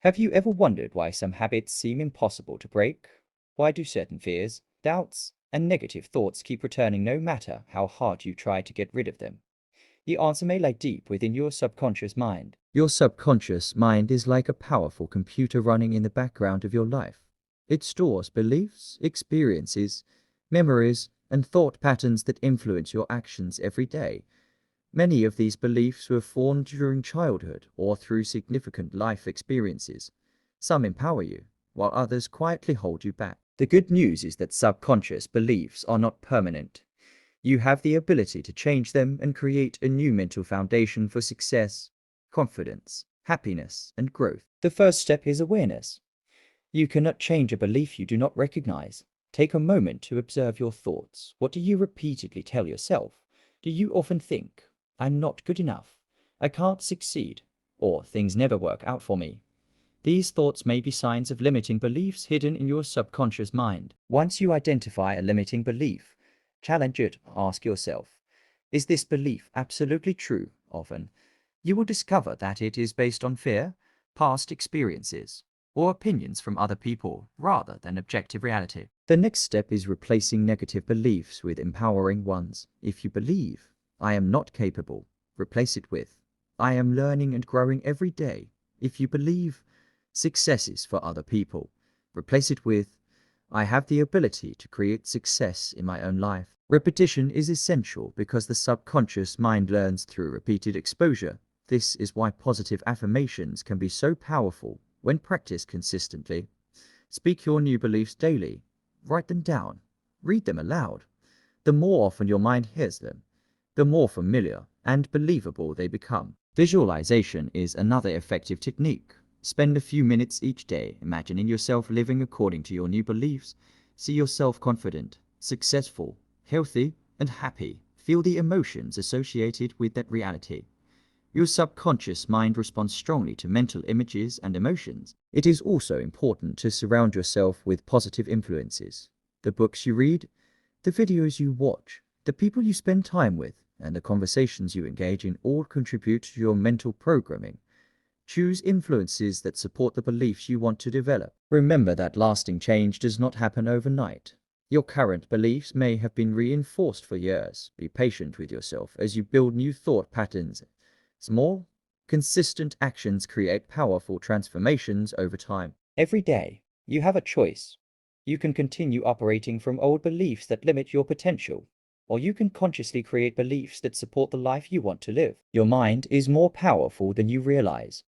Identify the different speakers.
Speaker 1: Have you ever wondered why some habits seem impossible to break? Why do certain fears, doubts, and negative thoughts keep returning no matter how hard you try to get rid of them? The answer may lie deep within your subconscious mind. Your subconscious mind is like a powerful computer running in the background of your life. It stores beliefs, experiences, memories, and thought patterns that influence your actions every day. Many of these beliefs were formed during childhood or through significant life experiences. Some empower you, while others quietly hold you back. The good news is that subconscious beliefs are not permanent. You have the ability to change them and create a new mental foundation for success, confidence, happiness, and growth. The first step is awareness. You cannot change a belief you do not recognize. Take a moment to observe your thoughts. What do you repeatedly tell yourself? Do you often think, I'm not good enough, I can't succeed, or things never work out for me? These thoughts may be signs of limiting beliefs hidden in your subconscious mind. Once you identify a limiting belief, challenge it. Ask yourself, is this belief absolutely true? Often, you will discover that it is based on fear, past experiences, or opinions from other people rather than objective reality. The next step is replacing negative beliefs with empowering ones. If you believe, I am not capable, replace it with, I am learning and growing every day. If you believe, success is for other people, replace it with, I have the ability to create success in my own life. Repetition is essential because the subconscious mind learns through repeated exposure. This is why positive affirmations can be so powerful when practiced consistently. Speak your new beliefs daily. Write them down. Read them aloud. The more often your mind hears them, the more familiar and believable they become. Visualization is another effective technique. Spend a few minutes each day imagining yourself living according to your new beliefs. See yourself confident, successful, healthy, and happy. Feel the emotions associated with that reality. Your subconscious mind responds strongly to mental images and emotions. It is also important to surround yourself with positive influences. The books you read, the videos you watch, the people you spend time with, and the conversations you engage in all contribute to your mental programming. Choose influences that support the beliefs you want to develop. Remember that lasting change does not happen overnight. Your current beliefs may have been reinforced for years. Be patient with yourself as you build new thought patterns. Small, consistent actions create powerful transformations over time. Every day, you have a choice. You can continue operating from old beliefs that limit your potential, or you can consciously create beliefs that support the life you want to live. Your mind is more powerful than you realize.